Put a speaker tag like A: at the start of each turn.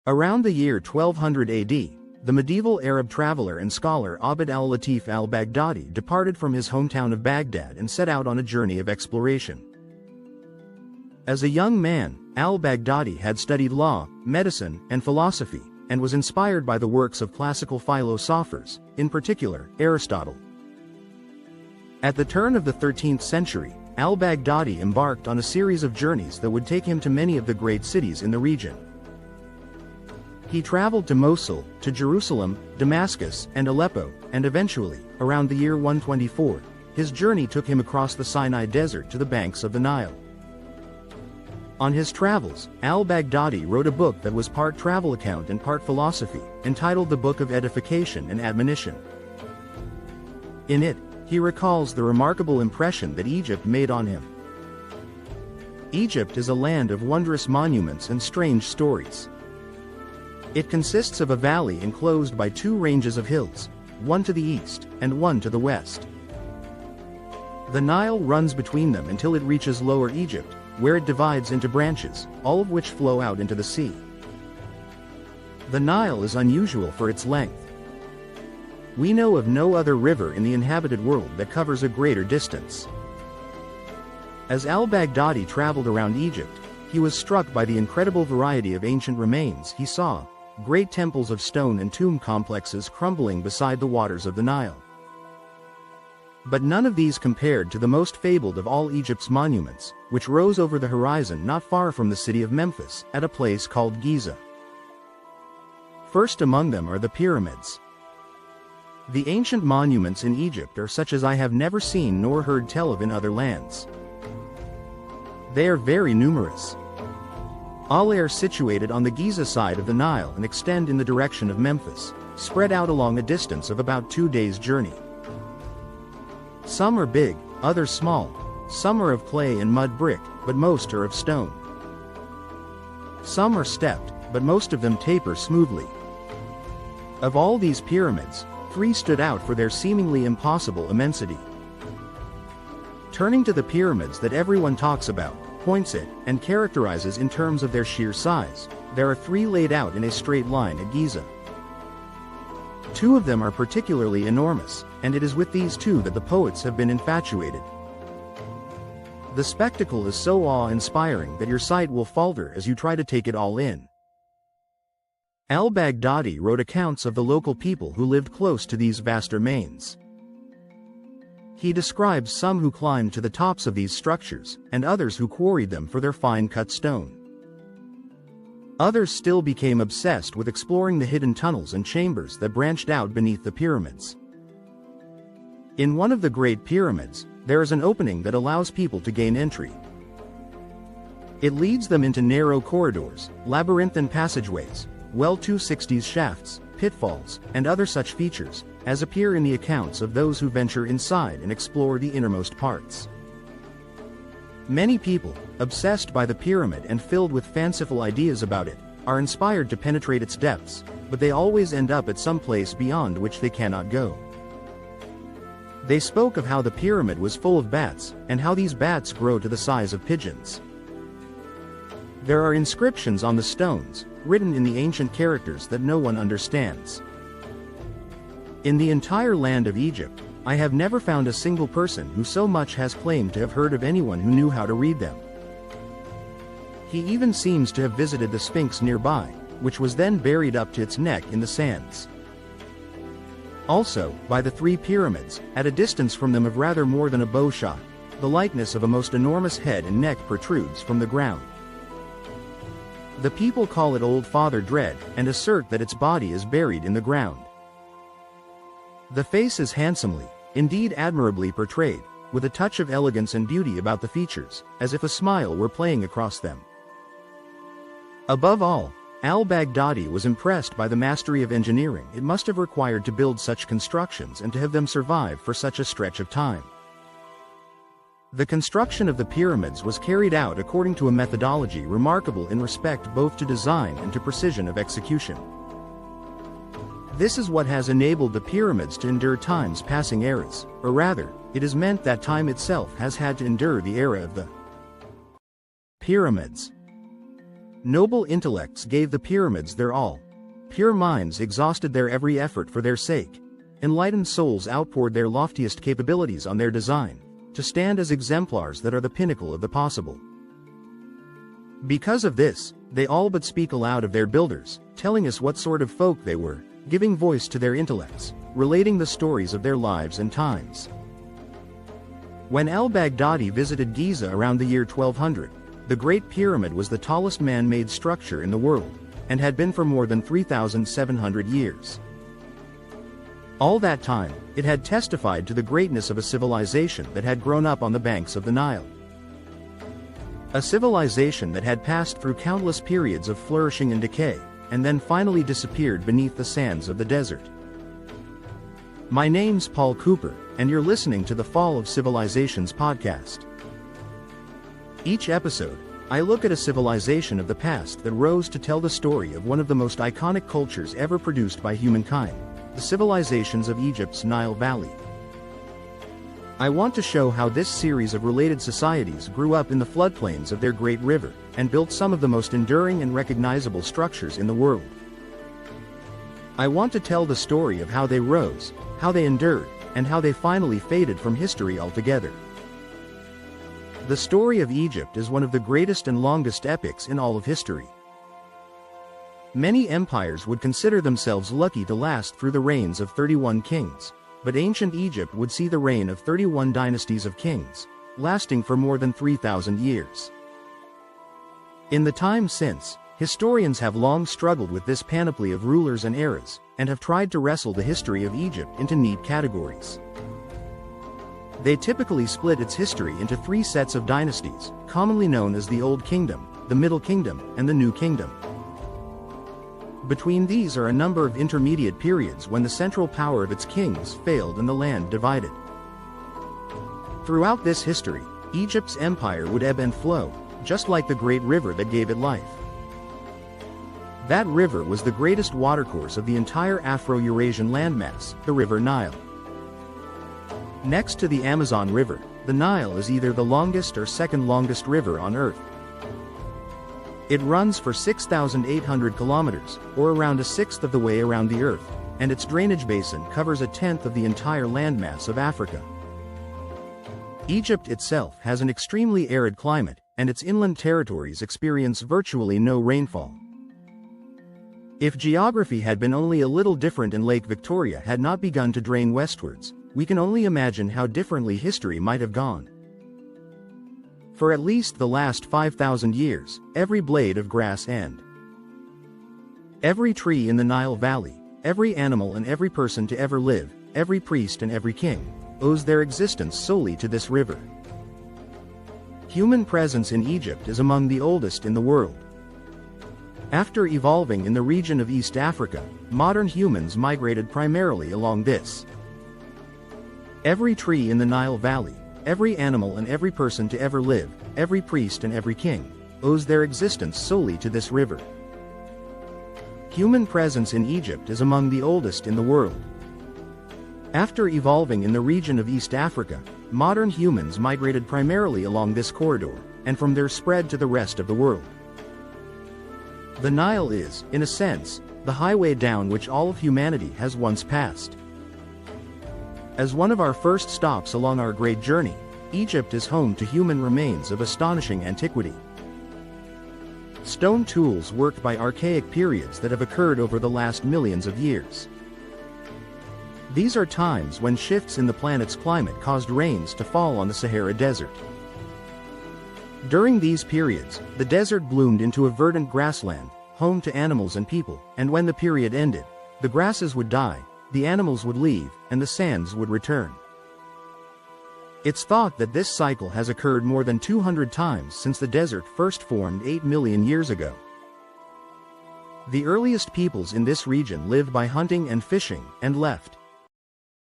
A: Around the year 1200 AD, the medieval Arab traveler and scholar Abd al-Latif al-Baghdadi departed from his hometown of Baghdad and set out on a journey of exploration. As a young man, al-Baghdadi had studied law, medicine, and philosophy, and was inspired by the works of classical philosophers, in particular, Aristotle. At the turn of the 13th century, al-Baghdadi embarked on a series of journeys that would take him to many of the great cities in the region. He traveled to Mosul, to Jerusalem, Damascus, and Aleppo, and eventually, around the year 124, his journey took him across the Sinai Desert to the banks of the Nile. On his travels, al-Baghdadi wrote a book that was part travel account and part philosophy, entitled The Book of Edification and Admonition. In it, he recalls the remarkable impression that Egypt made on him. Egypt is a land of wondrous monuments and strange stories. It consists of a valley enclosed by two ranges of hills, one to the east and one to the west. The Nile runs between them until it reaches Lower Egypt, where it divides into branches, all of which flow out into the sea. The Nile is unusual for its length. We know of no other river in the inhabited world that covers a greater distance. As al-Baghdadi traveled around Egypt, he was struck by the incredible variety of ancient remains he saw, great temples of stone and tomb complexes crumbling beside the waters of the Nile. But none of these compared to the most fabled of all Egypt's monuments, which rose over the horizon not far from the city of Memphis, at a place called Giza. First among them are the pyramids. The ancient monuments in Egypt are such as I have never seen nor heard tell of in other lands. They are very numerous. All are situated on the Giza side of the Nile and extend in the direction of Memphis, spread out along a distance of about 2 days' journey. Some are big, others small, some are of clay and mud brick, but most are of stone. Some are stepped, but most of them taper smoothly. Of all these pyramids, 3 stood out for their seemingly impossible immensity. Turning to the pyramids that everyone talks about, points at, and characterizes in terms of their sheer size, there are 3 laid out in a straight line at Giza. 2 of them are particularly enormous, and it is with these 2 that the poets have been infatuated. The spectacle is so awe-inspiring that your sight will falter as you try to take it all in. Al-Baghdadi wrote accounts of the local people who lived close to these vast remains. He describes some who climbed to the tops of these structures, and others who quarried them for their fine-cut stone. Others still became obsessed with exploring the hidden tunnels and chambers that branched out beneath the pyramids. In one of the Great Pyramids, there is an opening that allows people to gain entry. It leads them into narrow corridors, labyrinthine passageways, well-260s shafts, pitfalls, and other such features, as appear in the accounts of those who venture inside and explore the innermost parts. Many people, obsessed by the pyramid and filled with fanciful ideas about it, are inspired to penetrate its depths, but they always end up at some place beyond which they cannot go. They spoke of how the pyramid was full of bats, and how these bats grow to the size of pigeons. There are inscriptions on the stones, written in the ancient characters that no one understands. In the entire land of Egypt, I have never found a single person who so much has claimed to have heard of anyone who knew how to read them. He even seems to have visited the Sphinx nearby, which was then buried up to its neck in the sands. Also, by the 3 pyramids, at a distance from them of rather more than a bow shot, the likeness of a most enormous head and neck protrudes from the ground. The people call it Old Father Dread, and assert that its body is buried in the ground. The face is handsomely, indeed admirably portrayed, with a touch of elegance and beauty about the features, as if a smile were playing across them. Above all, al-Baghdadi was impressed by the mastery of engineering it must have required to build such constructions and to have them survive for such a stretch of time. The construction of the pyramids was carried out according to a methodology remarkable in respect both to design and to precision of execution. This is what has enabled the pyramids to endure time's passing eras, or rather, it is meant that time itself has had to endure the era of the pyramids. Noble intellects gave the pyramids their all. Pure minds exhausted their every effort for their sake. Enlightened souls outpoured their loftiest capabilities on their design, to stand as exemplars that are the pinnacle of the possible. Because of this, they all but speak aloud of their builders, telling us what sort of folk they were, giving voice to their intellects, relating the stories of their lives and times. When al-Baghdadi visited Giza around the year 1200, the Great Pyramid was the tallest man-made structure in the world, and had been for more than 3,700 years. All that time, it had testified to the greatness of a civilization that had grown up on the banks of the Nile. A civilization that had passed through countless periods of flourishing and decay, and then finally disappeared beneath the sands of the desert. My name's Paul Cooper, and you're listening to the Fall of Civilizations podcast. Each episode, I look at a civilization of the past that rose to tell the story of one of the most iconic cultures ever produced by humankind, the civilizations of Egypt's Nile Valley. I want to show how this series of related societies grew up in the floodplains of their great river, and built some of the most enduring and recognizable structures in the world. I want to tell the story of how they rose, how they endured, and how they finally faded from history altogether. The story of Egypt is one of the greatest and longest epics in all of history. Many empires would consider themselves lucky to last through the reigns of 31 kings, but ancient Egypt would see the reign of 31 dynasties of kings, lasting for more than 3,000 years. In the time since, historians have long struggled with this panoply of rulers and eras, and have tried to wrestle the history of Egypt into neat categories. They typically split its history into three sets of dynasties, commonly known as the Old Kingdom, the Middle Kingdom, and the New Kingdom. Between these are a number of intermediate periods when the central power of its kings failed and the land divided. Throughout this history, Egypt's empire would ebb and flow, just like the great river that gave it life. That river was the greatest watercourse of the entire Afro-Eurasian landmass, the River Nile. Next to the Amazon River, the Nile is either the longest or second longest river on Earth. It runs for 6,800 kilometers, or around a sixth of the way around the Earth, and its drainage basin covers a tenth of the entire landmass of Africa. Egypt itself has an extremely arid climate, and its inland territories experience virtually no rainfall. If geography had been only a little different and Lake Victoria had not begun to drain westwards, we can only imagine how differently history might have gone. For at least the last 5,000 years, every blade of grass and every tree in the Nile Valley, every animal and every person to ever live, every priest and every king, owes their existence solely to this river. Human presence in Egypt is among the oldest in the world. After evolving in the region of East Africa, modern humans migrated primarily along this. Every tree in the Nile Valley, every animal and every person to ever live, every priest and every king, owes their existence solely to this river. Human presence in Egypt is among the oldest in the world. After evolving in the region of East Africa, modern humans migrated primarily along this corridor, and from there spread to the rest of the world. The Nile is, in a sense, the highway down which all of humanity has once passed. As one of our first stops along our great journey, Egypt is home to human remains of astonishing antiquity. Stone tools worked by archaic periods that have occurred over the last millions of years. These are times when shifts in the planet's climate caused rains to fall on the Sahara Desert. During these periods, the desert bloomed into a verdant grassland, home to animals and people, and when the period ended, the grasses would die, the animals would leave, and the sands would return. It's thought that this cycle has occurred more than 200 times since the desert first formed 8 million years ago. The earliest peoples in this region lived by hunting and fishing, and left